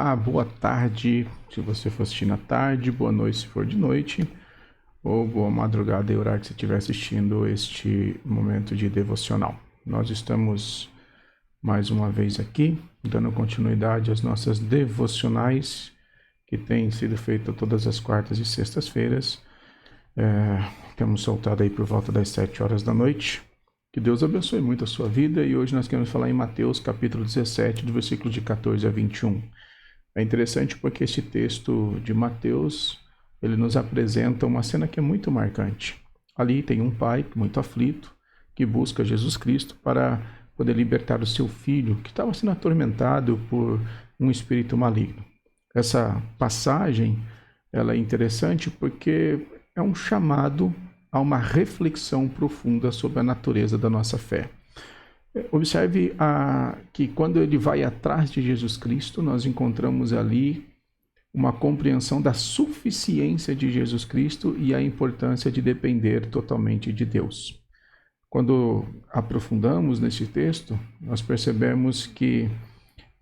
Olá, boa tarde, se você for assistir na tarde, boa noite se for de noite, ou boa madrugada e horário que você estiver assistindo este momento de devocional. Nós estamos mais uma vez aqui, dando continuidade às nossas devocionais, que têm sido feitas todas as quartas e sextas-feiras. Temos soltado aí por volta das 7 horas da noite. Que Deus abençoe muito a sua vida, e hoje nós queremos falar em Mateus capítulo 17, do versículo de 14 a 21. É interessante porque este texto de Mateus, ele nos apresenta uma cena que é muito marcante. Ali tem um pai muito aflito, que busca Jesus Cristo para poder libertar o seu filho, que estava sendo atormentado por um espírito maligno. Essa passagem, ela é interessante porque é um chamado a uma reflexão profunda sobre a natureza da nossa fé. Observe que quando ele vai atrás de Jesus Cristo, nós encontramos ali uma compreensão da suficiência de Jesus Cristo e a importância de depender totalmente de Deus. Quando aprofundamos nesse texto, nós percebemos que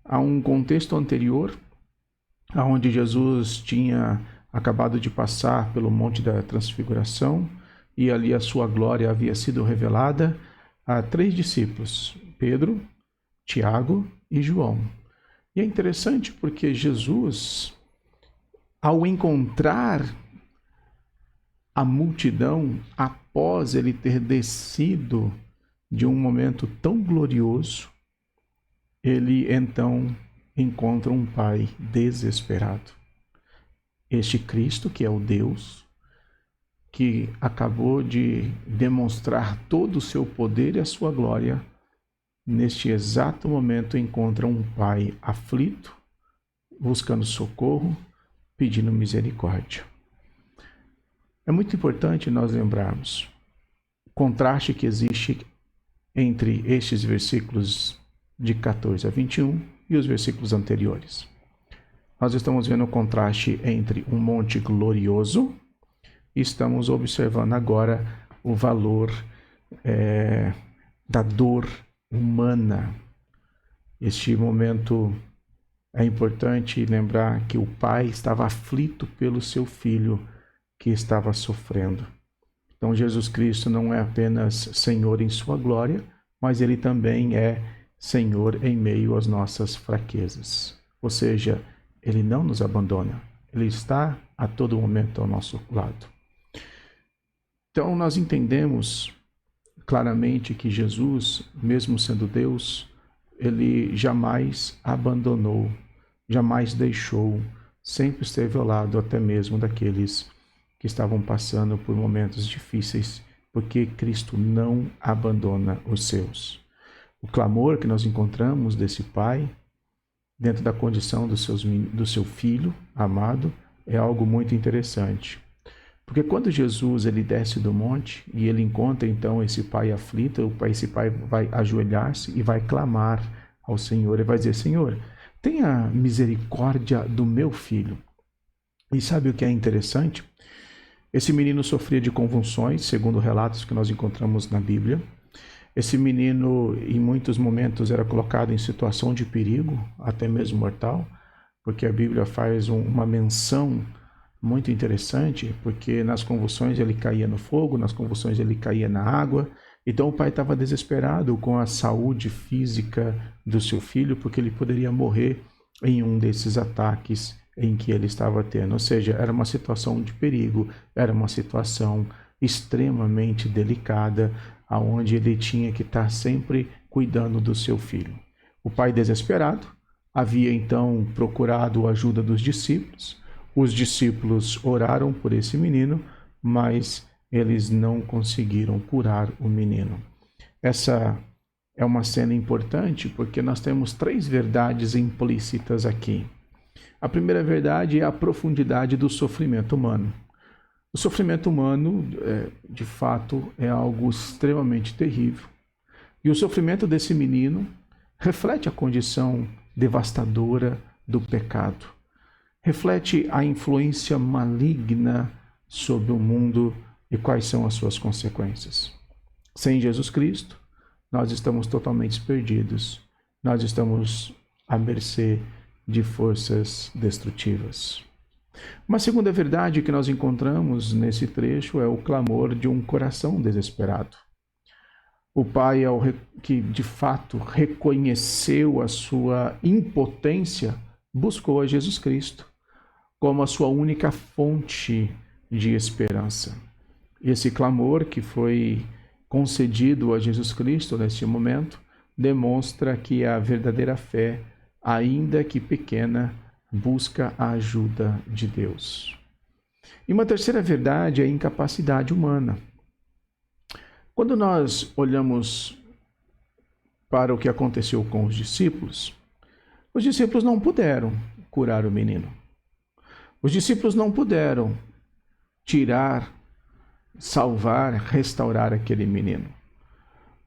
há um contexto anterior, onde Jesus tinha acabado de passar pelo Monte da Transfiguração, e ali a sua glória havia sido revelada a 3 discípulos, Pedro, Tiago e João. E é interessante porque Jesus, ao encontrar a multidão, após ele ter descido de um momento tão glorioso, ele então encontra um pai desesperado. Este Cristo, que é o Deus, que acabou de demonstrar todo o seu poder e a sua glória, neste exato momento encontra um pai aflito, buscando socorro, pedindo misericórdia. É muito importante nós lembrarmos o contraste que existe entre estes versículos de 14 a 21 e os versículos anteriores. Nós estamos vendo o contraste entre um monte glorioso, estamos observando agora o valor da dor humana. Este momento é importante lembrar que o pai estava aflito pelo seu filho que estava sofrendo. Então Jesus Cristo não é apenas Senhor em sua glória, mas ele também é Senhor em meio às nossas fraquezas. Ou seja, ele não nos abandona, ele está a todo momento ao nosso lado. Então, nós entendemos claramente que Jesus, mesmo sendo Deus, ele jamais abandonou, jamais deixou, sempre esteve ao lado até mesmo daqueles que estavam passando por momentos difíceis, porque Cristo não abandona os seus. O clamor que nós encontramos desse pai, dentro da condição do seu filho amado, é algo muito interessante. Porque quando Jesus ele desce do monte e ele encontra então esse pai aflito, esse pai vai ajoelhar-se e vai clamar ao Senhor. Ele vai dizer: Senhor, tenha misericórdia do meu filho. E sabe o que é interessante? Esse menino sofria de convulsões, segundo relatos que nós encontramos na Bíblia. Esse menino, em muitos momentos, era colocado em situação de perigo, até mesmo mortal, porque a Bíblia faz uma menção muito interessante, porque nas convulsões ele caía no fogo, nas convulsões ele caía na água. Então o pai estava desesperado com a saúde física do seu filho, porque ele poderia morrer em um desses ataques em que ele estava tendo. Ou seja, era uma situação de perigo, era uma situação extremamente delicada, onde ele tinha que estar sempre cuidando do seu filho. O pai desesperado havia então procurado a ajuda dos discípulos. Os discípulos oraram por esse menino, mas eles não conseguiram curar o menino. Essa é uma cena importante porque nós temos 3 verdades implícitas aqui. A primeira verdade é a profundidade do sofrimento humano. O sofrimento humano, de fato, é algo extremamente terrível. E o sofrimento desse menino reflete a condição devastadora do pecado. Reflete a influência maligna sobre o mundo e quais são as suas consequências. Sem Jesus Cristo, nós estamos totalmente perdidos. Nós estamos à mercê de forças destrutivas. Uma segunda verdade que nós encontramos nesse trecho é o clamor de um coração desesperado. O pai, que de fato reconheceu a sua impotência, buscou a Jesus Cristo como a sua única fonte de esperança. Esse clamor que foi concedido a Jesus Cristo neste momento demonstra que a verdadeira fé, ainda que pequena, busca a ajuda de Deus. E uma terceira verdade é a incapacidade humana. Quando nós olhamos para o que aconteceu com os discípulos não puderam curar o menino. Os discípulos não puderam tirar, salvar, restaurar aquele menino.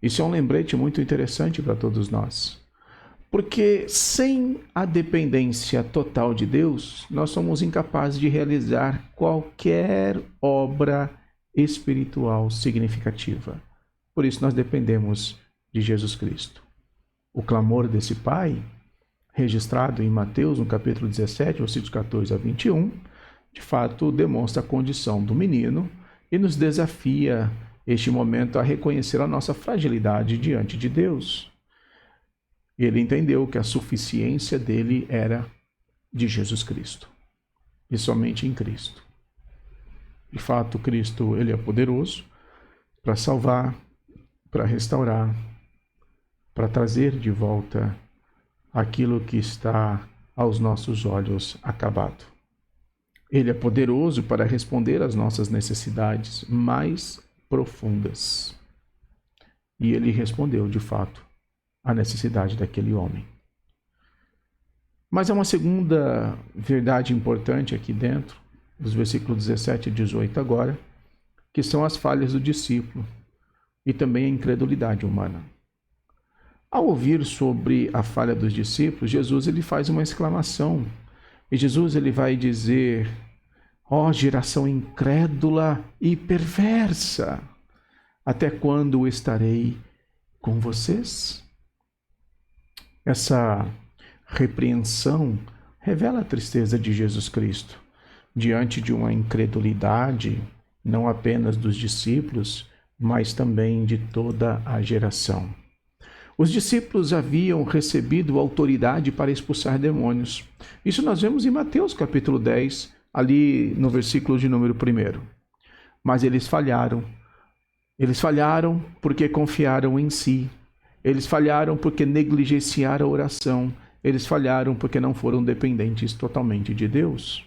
Isso é um lembrete muito interessante para todos nós. Porque sem a dependência total de Deus, nós somos incapazes de realizar qualquer obra espiritual significativa. Por isso nós dependemos de Jesus Cristo. O clamor desse pai, registrado em Mateus, no capítulo 17, versículos 14 a 21, de fato demonstra a condição do menino e nos desafia, este momento, a reconhecer a nossa fragilidade diante de Deus. Ele entendeu que a suficiência dele era de Jesus Cristo, e somente em Cristo. De fato, Cristo, ele é poderoso para salvar, para restaurar, para trazer de volta aquilo que está aos nossos olhos acabado. Ele é poderoso para responder às nossas necessidades mais profundas. E ele respondeu, de fato, à necessidade daquele homem. Mas há uma segunda verdade importante aqui dentro, dos versículos 17 e 18 agora, que são as falhas do discípulo e também a incredulidade humana. Ao ouvir sobre a falha dos discípulos, Jesus ele faz uma exclamação. E Jesus ele vai dizer: ó geração incrédula e perversa, até quando estarei com vocês? Essa repreensão revela a tristeza de Jesus Cristo diante de uma incredulidade, não apenas dos discípulos, mas também de toda a geração. Os discípulos haviam recebido autoridade para expulsar demônios. Isso nós vemos em Mateus capítulo 10, ali no versículo de número 1. Mas eles falharam. Eles falharam porque confiaram em si. Eles falharam porque negligenciaram a oração. Eles falharam porque não foram dependentes totalmente de Deus.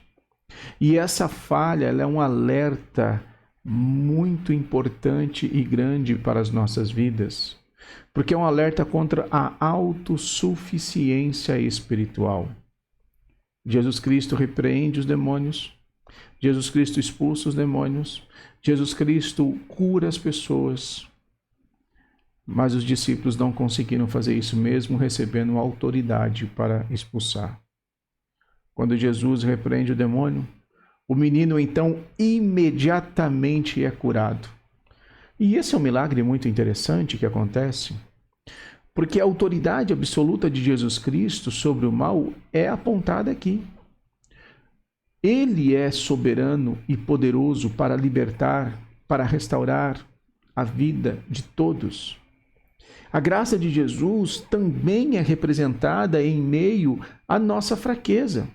E essa falha, ela é um alerta muito importante e grande para as nossas vidas. Porque é um alerta contra a autossuficiência espiritual. Jesus Cristo repreende os demônios, Jesus Cristo expulsa os demônios, Jesus Cristo cura as pessoas, mas os discípulos não conseguiram fazer isso mesmo recebendo autoridade para expulsar. Quando Jesus repreende o demônio, o menino então imediatamente é curado. E esse é um milagre muito interessante que acontece, porque a autoridade absoluta de Jesus Cristo sobre o mal é apontada aqui. Ele é soberano e poderoso para libertar, para restaurar a vida de todos. A graça de Jesus também é representada em meio à nossa fraqueza.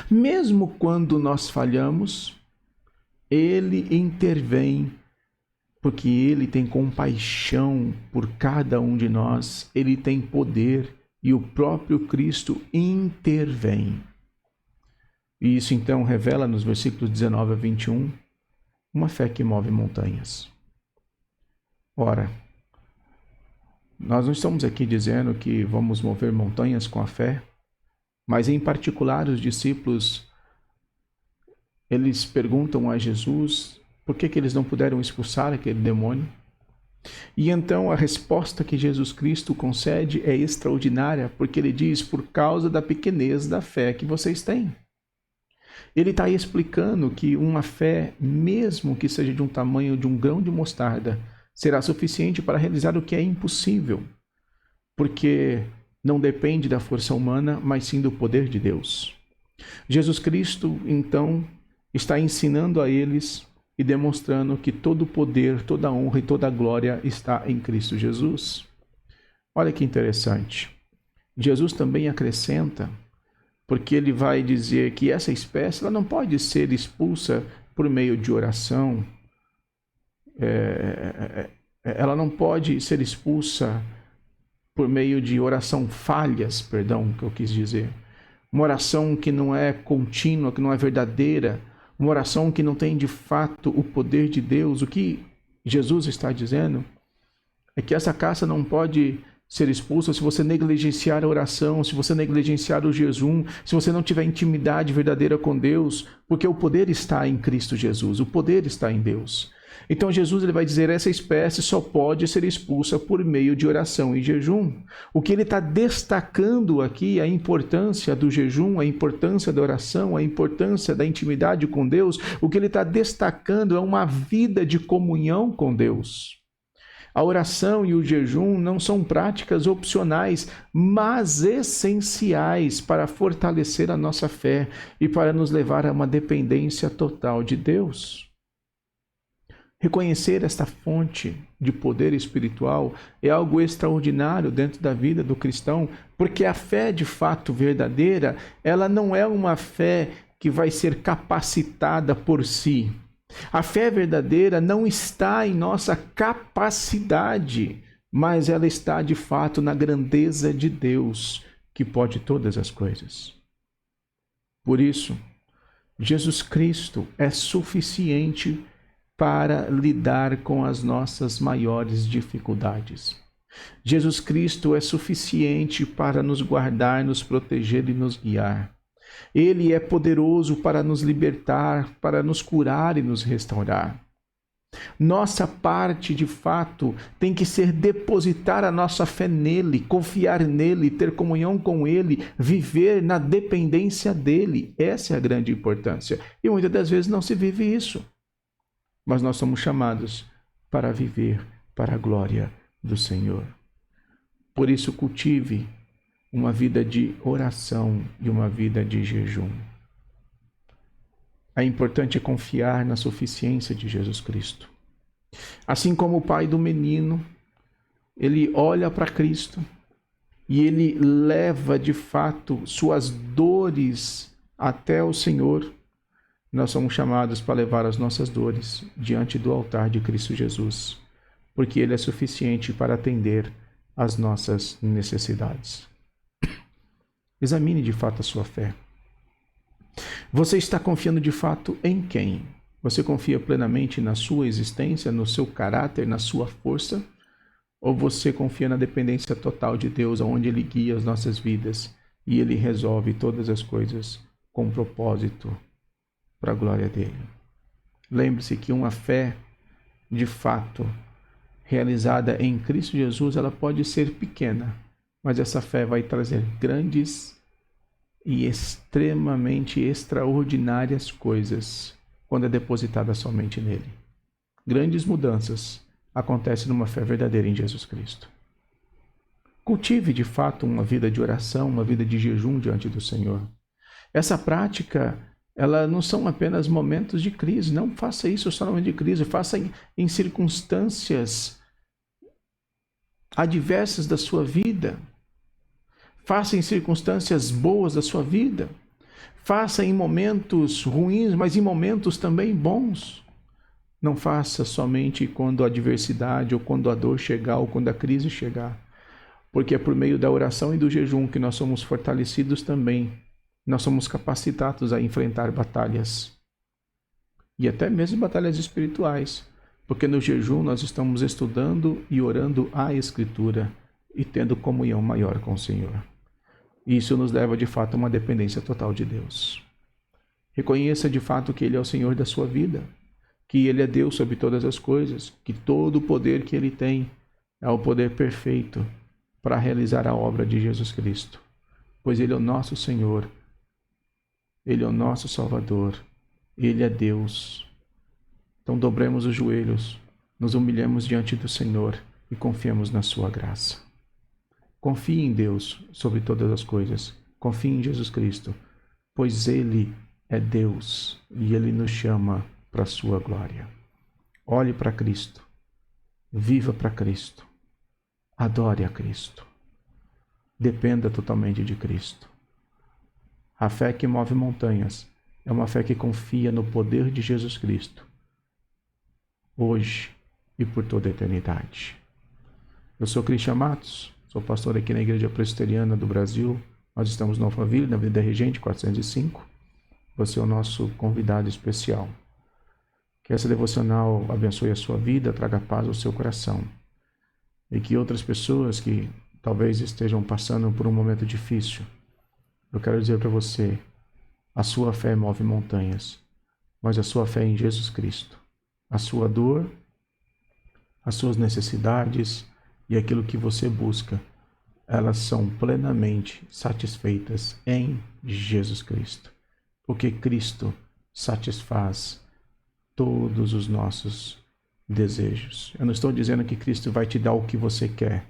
Mesmo quando nós falhamos, Ele intervém, porque Ele tem compaixão por cada um de nós, Ele tem poder e o próprio Cristo intervém. E isso então revela nos versículos 19 a 21 uma fé que move montanhas. Ora, nós não estamos aqui dizendo que vamos mover montanhas com a fé, mas em particular os discípulos, eles perguntam a Jesus por que eles não puderam expulsar aquele demônio. E então a resposta que Jesus Cristo concede é extraordinária, porque ele diz: por causa da pequenez da fé que vocês têm. Ele está aí explicando que uma fé, mesmo que seja de um tamanho de um grão de mostarda, será suficiente para realizar o que é impossível. Porque não depende da força humana, mas sim do poder de Deus. Jesus Cristo, então, está ensinando a eles e demonstrando que todo o poder, toda a honra e toda a glória está em Cristo Jesus. Olha que interessante. Jesus também acrescenta, porque ele vai dizer que essa espécie ela não pode ser expulsa por meio de oração, ela não pode ser expulsa por meio de oração falhas, perdão, que eu quis dizer. Uma oração que não é contínua, que não é verdadeira, uma oração que não tem de fato o poder de Deus. O que Jesus está dizendo é que essa caça não pode ser expulsa se você negligenciar a oração, se você negligenciar o jejum, se você não tiver intimidade verdadeira com Deus, porque o poder está em Cristo Jesus, o poder está em Deus. Então Jesus ele vai dizer, essa espécie só pode ser expulsa por meio de oração e jejum. O que ele está destacando aqui é a importância do jejum, a importância da oração, a importância da intimidade com Deus. O que ele está destacando é uma vida de comunhão com Deus. A oração e o jejum não são práticas opcionais, mas essenciais para fortalecer a nossa fé e para nos levar a uma dependência total de Deus. Reconhecer esta fonte de poder espiritual é algo extraordinário dentro da vida do cristão, porque a fé de fato verdadeira, ela não é uma fé que vai ser capacitada por si. A fé verdadeira não está em nossa capacidade, mas ela está de fato na grandeza de Deus, que pode todas as coisas. Por isso, Jesus Cristo é suficiente para lidar com as nossas maiores dificuldades. Jesus Cristo é suficiente para nos guardar, nos proteger e nos guiar. Ele é poderoso para nos libertar, para nos curar e nos restaurar. Nossa parte, de fato, tem que ser depositar a nossa fé nele, confiar nele, ter comunhão com ele, viver na dependência dele. Essa é a grande importância. E muitas das vezes não se vive isso. Mas nós somos chamados para viver para a glória do Senhor. Por isso, cultive uma vida de oração e uma vida de jejum. É importante confiar na suficiência de Jesus Cristo. Assim como o pai do menino, ele olha para Cristo e ele leva de fato suas dores até o Senhor. Nós somos chamados para levar as nossas dores diante do altar de Cristo Jesus, porque Ele é suficiente para atender às nossas necessidades. Examine de fato a sua fé. Você está confiando de fato em quem? Você confia plenamente na sua existência, no seu caráter, na sua força? Ou você confia na dependência total de Deus, onde Ele guia as nossas vidas e Ele resolve todas as coisas com propósito para a glória dele? Lembre-se que uma fé, de fato, realizada em Cristo Jesus, ela pode ser pequena, mas essa fé vai trazer grandes e extremamente extraordinárias coisas quando é depositada somente nele. Grandes mudanças acontecem numa fé verdadeira em Jesus Cristo. Cultive, de fato, uma vida de oração, uma vida de jejum diante do Senhor. Essa prática, ela não são apenas momentos de crise. Não faça isso só no momento de crise. Faça em circunstâncias adversas da sua vida. Faça em circunstâncias boas da sua vida. Faça em momentos ruins, mas em momentos também bons. Não faça somente quando a adversidade, ou quando a dor chegar, ou quando a crise chegar. Porque é por meio da oração e do jejum que nós somos fortalecidos também. Nós somos capacitados a enfrentar batalhas. E até mesmo batalhas espirituais. Porque no jejum nós estamos estudando e orando a Escritura e tendo comunhão maior com o Senhor. Isso nos leva de fato a uma dependência total de Deus. Reconheça de fato que Ele é o Senhor da sua vida, que Ele é Deus sobre todas as coisas, que todo o poder que Ele tem é o poder perfeito para realizar a obra de Jesus Cristo, pois Ele é o nosso Senhor, Ele é o nosso Salvador, Ele é Deus. Então dobremos os joelhos, nos humilhemos diante do Senhor e confiemos na sua graça. Confie em Deus sobre todas as coisas. Confie em Jesus Cristo, pois Ele é Deus e Ele nos chama para a sua glória. Olhe para Cristo. Viva para Cristo. Adore a Cristo. Dependa totalmente de Cristo. A fé que move montanhas é uma fé que confia no poder de Jesus Cristo, hoje e por toda a eternidade. Eu sou Cristian Matos, sou pastor aqui na Igreja Presbiteriana do Brasil. Nós estamos no Alphaville, na Avenida Regente 405. Você é o nosso convidado especial. Que essa devocional abençoe a sua vida, traga paz ao seu coração. E que outras pessoas que talvez estejam passando por um momento difícil, eu quero dizer para você, a sua fé move montanhas, mas a sua fé é em Jesus Cristo. A sua dor, as suas necessidades e aquilo que você busca, elas são plenamente satisfeitas em Jesus Cristo. Porque Cristo satisfaz todos os nossos desejos. Eu não estou dizendo que Cristo vai te dar o que você quer.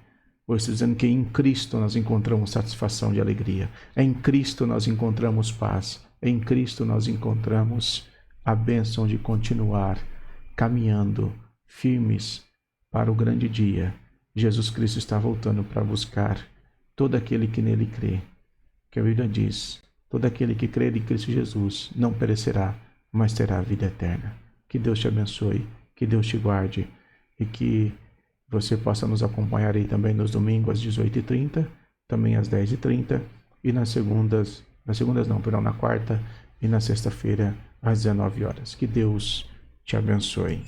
Eu estou dizendo que em Cristo nós encontramos satisfação e alegria. Em Cristo nós encontramos paz. Em Cristo nós encontramos a bênção de continuar caminhando firmes para o grande dia. Jesus Cristo está voltando para buscar todo aquele que nele crê. Que a Bíblia diz, todo aquele que crê em Cristo Jesus não perecerá, mas terá a vida eterna. Que Deus te abençoe, que Deus te guarde e que você possa nos acompanhar aí também nos domingos às 18h30, também às 10h30 e na quarta e na sexta-feira às 19 horas. Que Deus te abençoe.